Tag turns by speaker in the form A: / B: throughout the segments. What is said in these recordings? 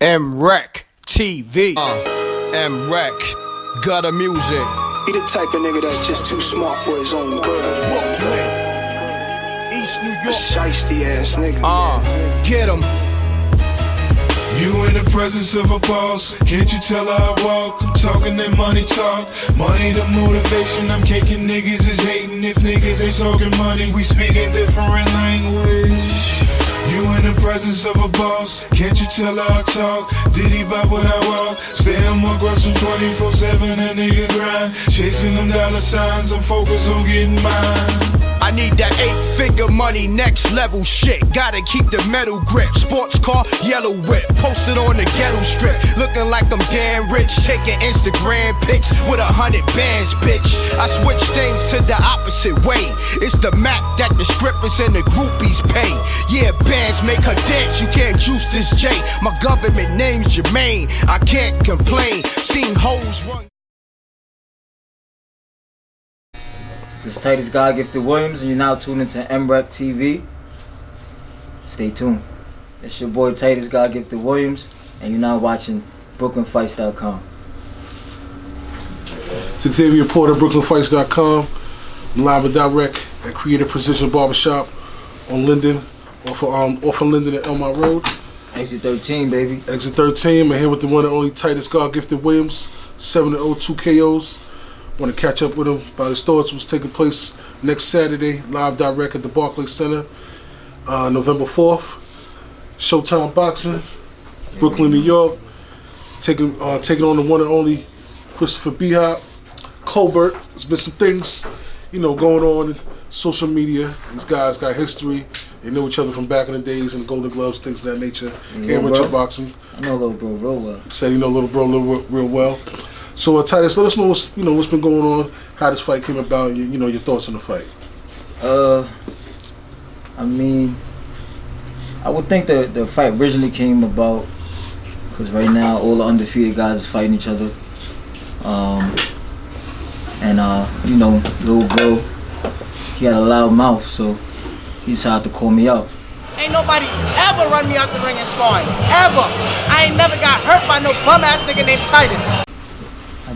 A: MRecktv. MReck. Gutter music.
B: He the type of nigga that's just too smart for his own good.
A: Brooklyn. East New
B: A
A: York.
B: shiesty ass nigga.
A: Get him.
C: You in the presence of a boss, can't you tell I walk? I'm talking that money talk, money the motivation. I'm kicking niggas is hating if niggas ain't talking money. We speaking different language. You in the presence of a boss, can't you tell I talk? Diddy bop when I walk, stay on my grocery 24/7, a nigga grind. Chasing them dollar signs, I'm focused on getting mine.
A: I need that 8-figure money, next level shit. Gotta keep the metal grip. Sports car, yellow whip. Posted on the ghetto strip. Looking like I'm damn rich. Taking Instagram pics with 100 bands, bitch. I switch things to the opposite way. It's the Mac that the strippers and the groupies pay. Yeah, bands make her dance. You can't juice this J. My government name's Jermaine. I can't complain. Seen hoes run.
D: This is Titus God-Gifted Williams, and you're now tuned into MRecktv. Stay tuned. It's your boy Titus God-Gifted Williams, and you're now watching BrooklynFights.com.
E: It's Xavier Porter, BrooklynFights.com. I'm live with m.reck at Creative Precision Barbershop on Linden, off of Linden and Elmont Road.
D: Exit 13, baby.
E: Exit 13. I'm here with the one and only Titus God-Gifted Williams, 7-0, 2 KOs. Want to catch up with him about his thoughts. What's taking place next Saturday, live direct at the Barclay Center, November 4th. Showtime Boxing, Brooklyn, New York. Taking on the one and only Christopher B-Hop. Colbert. There's been some things, going on in social media. These guys got history. They know each other from back in the days in the Golden Gloves, things of that nature. Amateur boxing.
D: I know Little Bro real well.
E: He said he know Little Bro real well. So Titus, let us know what's been going on, how this fight came about, your thoughts on the fight.
D: I mean, I would think the fight originally came about because right now all the undefeated guys is fighting each other. Little Bro, he had a loud mouth, so he decided to call me out.
F: Ain't nobody ever run me out the ring and sparring, ever. I ain't never got hurt by no bum ass nigga named Titus.
D: I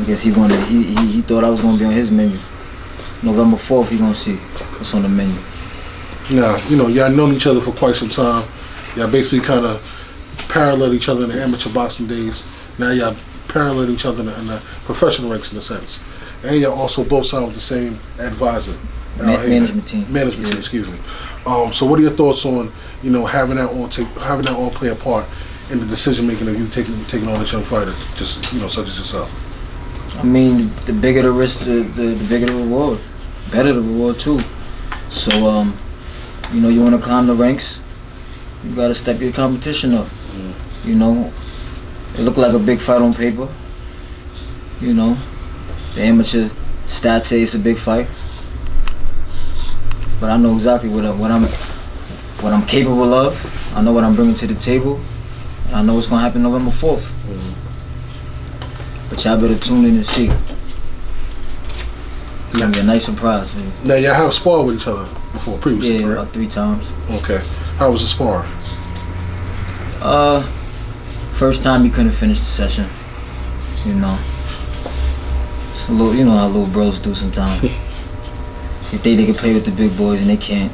D: guess he wanted. He thought I was gonna be on his menu. November 4th, he gonna see what's on the menu.
E: Now, y'all known each other for quite some time. Y'all basically kind of parallel each other in the amateur boxing days. Now y'all parallel each other in the professional ranks in a sense. And y'all also both signed with the same advisor.
D: Management team.
E: Management team, excuse me. So what are your thoughts on having that all play a part in the decision making of you taking on this young fighter, just such as yourself?
D: I mean, the bigger the risk, the bigger the reward. Better the reward too. So you want to climb the ranks, you got to step your competition up. It looked like a big fight on paper. The amateur stats say it's a big fight, but I know exactly what I'm capable of. I know what I'm bringing to the table. I know what's gonna happen November 4th. But y'all better tune in and see. It's gonna be a nice surprise. Man.
E: Now y'all have sparred with each other before previously,
D: yeah,
E: correct?
D: about 3 times.
E: Okay. How was the sparring?
D: First time he couldn't finish the session. It's a little, how little bros do sometimes. They think they can play with the big boys and they can't.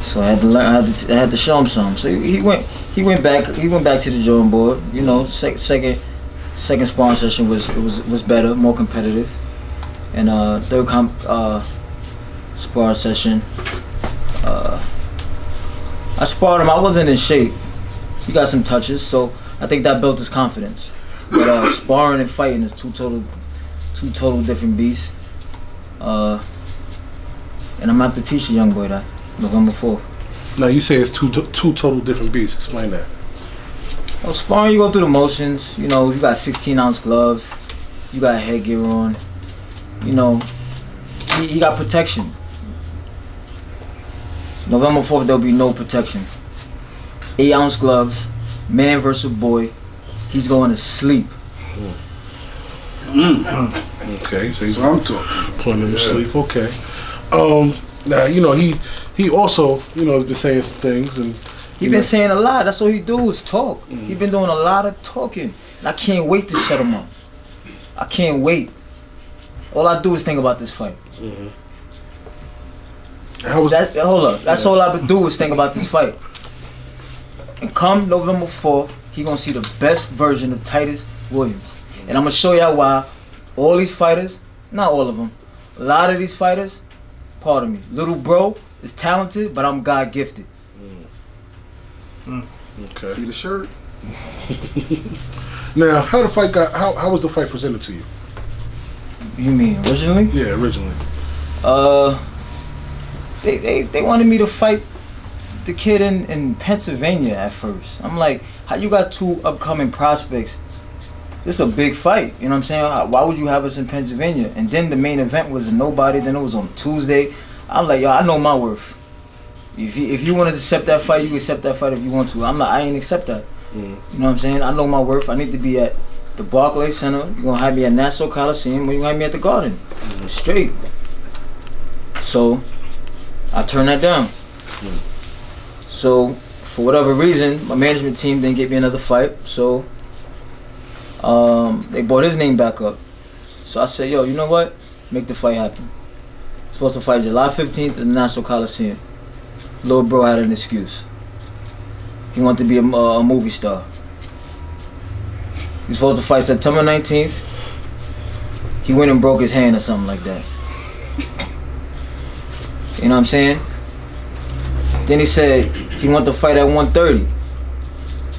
D: So I had to learn. I had to show him something. So he went back to the drawing board. Second sparring session was better, more competitive. And third sparring session, I sparred him. I wasn't in shape. He got some touches, so I think that built his confidence. But sparring and fighting is two total different beasts. And I'm gonna have to teach the young boy that November 4th.
E: Now you say it's two total different beasts. Explain that.
D: Well, sparring, you go through the motions. You got 16-ounce gloves. You got headgear on. He got protection. November 4th, there'll be no protection. 8-ounce gloves, man versus boy. He's going to sleep.
E: Okay, so I'm talking. Putting him to sleep. Okay. Now, you know, he also, you know, has been saying some things. And
D: he been saying a lot. That's all he do is talk. He been doing a lot of talking. And I can't wait to shut him up. I can't wait. All I do is think about this fight.
E: How was
D: that? Hold up. That's all I do is think about this fight. And come November 4th, he gonna see the best version of Titus Williams. And I'm gonna show y'all why all these fighters, not all of them, a lot of these fighters, pardon me, little bro is talented, but I'm God gifted.
E: Okay.
G: See the shirt?
E: Now, how was the fight presented to you?
D: You mean originally?
E: Yeah, originally.
D: They wanted me to fight the kid in Pennsylvania at first. I'm like, how you got two upcoming prospects? This is a big fight, you know what I'm saying? Why would you have us in Pennsylvania? And then the main event was a nobody, then it was on Tuesday. I'm like, yo, I know my worth. If you want to accept that fight, you accept that fight if you want to. I ain't accept that. You know what I'm saying? I know my worth. I need to be at the Barclay Center. You're going to have me at Nassau Coliseum, or you're going to have me at the Garden. Straight. So, I turned that down. So, for whatever reason, my management team didn't get me another fight. So, they brought his name back up. So I said, yo, you know what? Make the fight happen. Supposed to fight July 15th at the Nassau Coliseum. Little bro had an excuse. He wanted to be a movie star. He was supposed to fight September 19th. He went and broke his hand or something like that. You know what I'm saying? Then he said he wanted to fight at 130.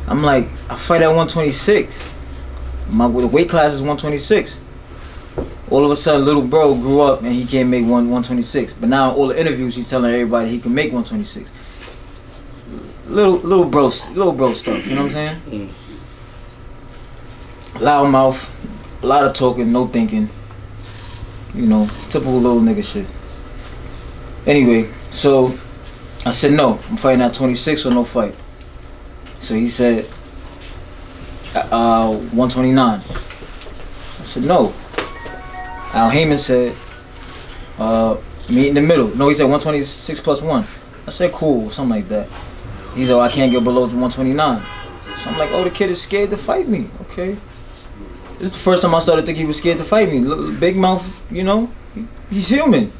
D: I'm like, I fight at 126. The weight class is 126. All of a sudden, little bro grew up and he can't make 126. But now, all the interviews, he's telling everybody he can make 126. Little bro stuff. You know what I'm saying? Loud mouth, a lot of talking, no thinking. You know, typical little nigga shit. Anyway, so I said no. I'm fighting at 26 or no fight. So he said 129. I said no. Al Heyman said meet in the middle. No, he said 126 plus 1. I said cool, something like that. He said, I can't get below 129. So I'm like, oh, the kid is scared to fight me. Okay. This is the first time I started thinking he was scared to fight me. Big mouth, you know, he's human.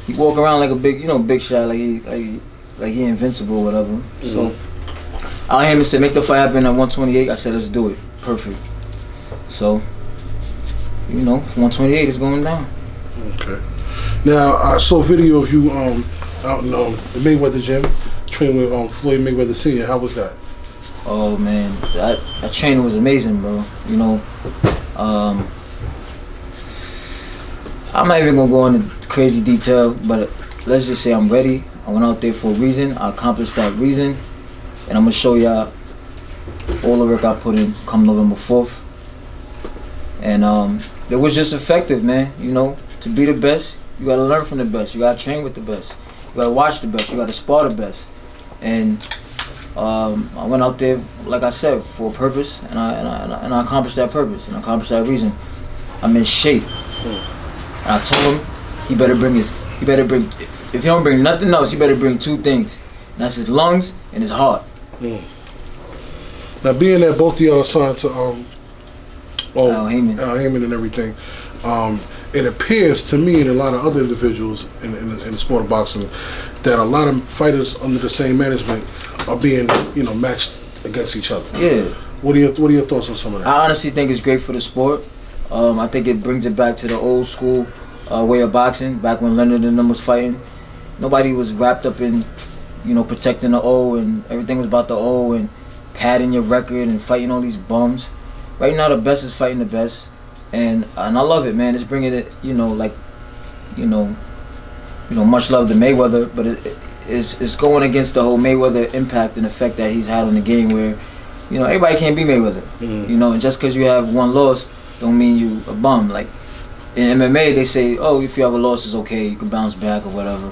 D: He walk around like a big, you know, big shot, like he invincible or whatever. So Al Heyman said, make the fight happen at 128. I said, let's do it. Perfect. So, you know, 128 is going down.
E: Okay. Now, I saw a video of you out in the Mayweather gym training with Floyd Mayweather Sr. How was that?
D: Oh, man. That training was amazing, bro. You know, I'm not even going to go into crazy detail, but let's just say I'm ready. I went out there for a reason. I accomplished that reason. And I'm going to show y'all all the work I put in come November 4th. And it was just effective, man. You know, to be the best, you got to learn from the best. You got to train with the best. You got to watch the best. You got to spar the best. And I went out there, like I said, for a purpose, and I accomplished that purpose, and I accomplished that reason. I'm in shape. And I told him he better bring, if he don't bring nothing else, he better bring two things. And that's his lungs and his heart.
E: Now, being that both of y'all are signed to
D: Al Heyman
E: and everything, it appears to me and a lot of other individuals in the sport of boxing that a lot of fighters under the same management are being, you know, matched against each other.
D: Yeah.
E: What are your thoughts on some of that?
D: I honestly think it's great for the sport. I think it brings it back to the old school way of boxing, back when Leonard and them was fighting. Nobody was wrapped up in, you know, protecting the O, and everything was about the O and padding your record and fighting all these bums. Right now, the best is fighting the best, and I love it, man. It's bringing it, you know, like, you know, much love to Mayweather, but it's going against the whole Mayweather impact and effect that he's had on the game, where, you know, everybody can't be Mayweather, you know, and just because you have one loss, don't mean you a bum. Like in MMA, they say, oh, if you have a loss, it's okay, you can bounce back or whatever.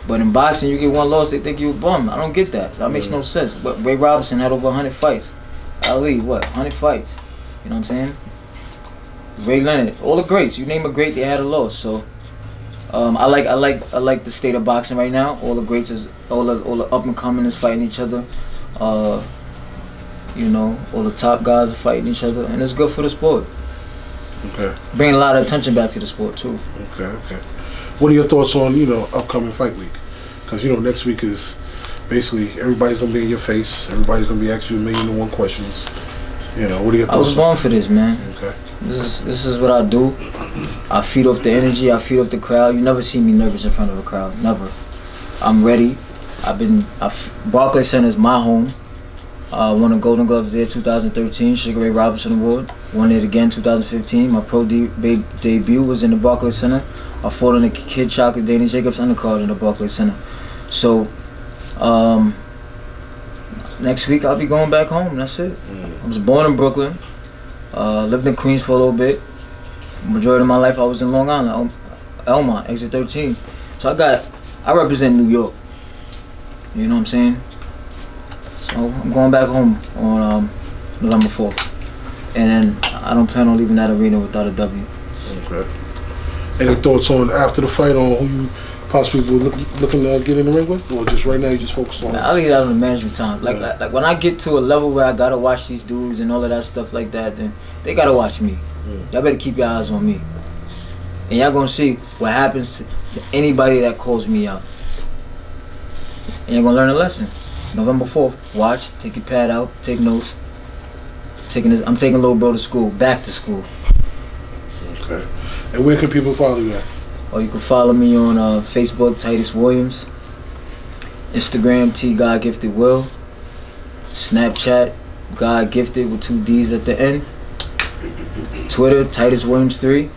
D: But in boxing, you get one loss, they think you a bum. I don't get that. That makes no sense. But Ray Robinson had over 100 fights. Ali, 100 fights? You know what I'm saying? Ray Leonard, all the greats. You name a great, they had a loss. So I like the state of boxing right now. All the greats all the up and coming is fighting each other. You know, all the top guys are fighting each other, and it's good for the sport.
E: Okay.
D: Bringing a lot of attention back to the sport too.
E: Okay. What are your thoughts on, you know, upcoming fight week? Because, you know, next week is basically everybody's gonna be in your face. Everybody's gonna be asking you 1,000,001 questions. You know, what are your thoughts?
D: I was born for this, man.
E: Okay.
D: This is what I do. I feed off the energy. I feed off the crowd. You never see me nervous in front of a crowd. Never. I'm ready. Barclay Center is my home. Won a Golden Gloves there 2013, Sugar Ray Robinson Award. Won it again 2015. My pro debut was in the Barclay Center. I fought in the Kid Chocolate Danny Jacobs undercard in the Barclay Center. So, next week I'll be going back home. That's it. I was born in Brooklyn. Lived in Queens for a little bit. Majority of my life I was in Long Island, Elmont, exit 13. So I represent New York. You know what I'm saying? So I'm going back home on November 4th. And then I don't plan on leaving that arena without a W.
E: Okay. Any thoughts on after the fight on who you possibly were looking to get in the ring with? Or just right now you just focus on?
D: I'll leave that on the management time. Like when I get to a level where I gotta watch these dudes and all of that stuff like that, then they gotta watch me. Y'all better keep your eyes on me. And y'all gonna see what happens to anybody that calls me out. And you're gonna learn a lesson. November 4th, watch, take your pad out, take notes. I'm taking little bro to school, back to school.
E: Okay. And where can people follow you at?
D: Or you can follow me on Facebook, Titus Williams. Instagram, T God Gifted Will. Snapchat, God Gifted with 2 D's at the end. Twitter, Titus Williams 3.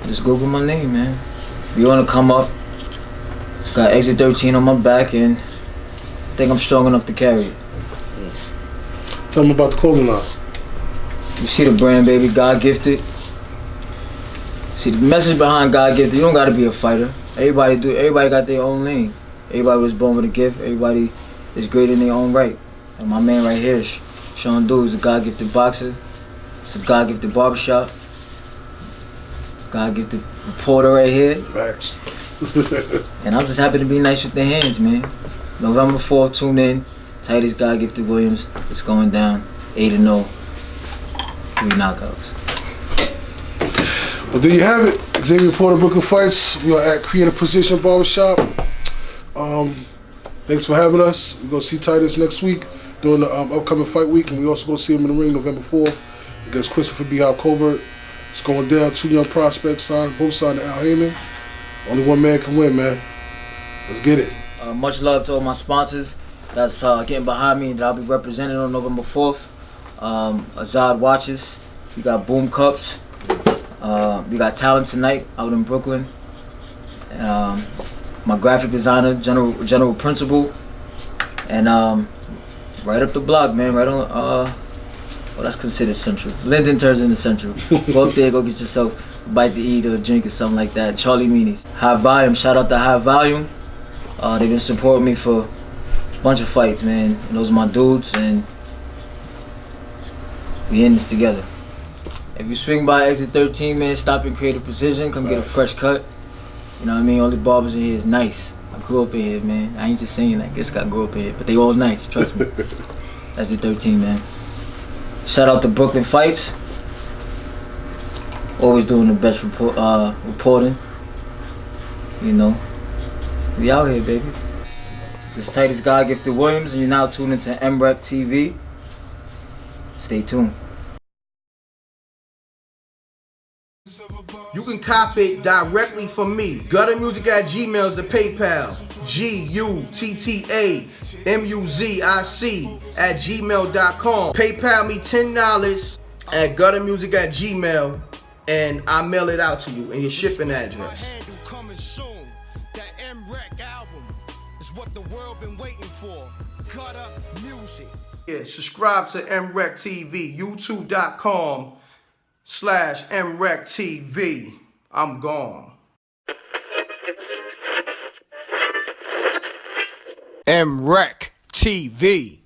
D: Just Google my name, man. If you wanna come up, got exit 13 on my back, and I think I'm strong enough to carry it.
E: Tell me about the clothing line.
D: You see the brand, baby, God Gifted. See the message behind God Gifted. You don't gotta be a fighter. Everybody got their own lane. Everybody was born with a gift. Everybody is great in their own right. And my man right here, Sean Dew, is a God Gifted boxer. It's a God Gifted barbershop. God Gifted reporter right here.
E: Facts.
D: And I'm just happy to be nice with the hands, man. November 4th, tune in. Titus God Gifted Williams. It's going down. 8-0. 3 knockouts.
E: Well, there you have it. Xavier Porter, Brooklyn Fights. We are at Creative Position Barbershop. Thanks for having us. We're going to see Titus next week during the upcoming fight week. And we also going to see him in the ring November 4th against Christopher B. Colbert. It's going down. 2 young prospects signed, both signed to Al Heyman. Only one man can win, man. Let's get it.
D: Much love to all my sponsors that's getting behind me that I'll be representing on November 4th. Azad Watches. We got Boom Cups. We got Talent Tonight out in Brooklyn. My graphic designer, General Principal. And right up the block, man. Right on, well, that's considered Central. Linden turns into Central. Go up there, go get yourself a bite to eat or a drink or something like that. Charlie Meanies. High Volume, shout out to High Volume. They've been supporting me for a bunch of fights, man. And those are my dudes, and we in this together. If you swing by exit 13, man, stop in Creative Precision, come get a fresh cut. You know what I mean? All the barbers in here is nice. I grew up in here, man. I ain't just saying that. I just got grew up in here, but they all nice, trust me. Exit 13, man. Shout out to Brooklyn Fights. Always doing the best reporting. You know, we out here, baby. This is Titus God Gifted Williams, and you're now tuned into MRecktv. Stay tuned.
A: You can copy it directly from me. Guttermusic@gmail is the PayPal. GUTTAMUZIC@gmail.com. PayPal me $10 at guttermusic@gmail, and I mail it out to you in your shipping address.
G: Coming soon. That M.reck album is what the world been waiting for. Gutter Music.
A: Yeah, subscribe to MRecktv, youtube.com/MRecktv. I'm gone. MRecktv.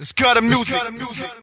G: It's Gutter Music.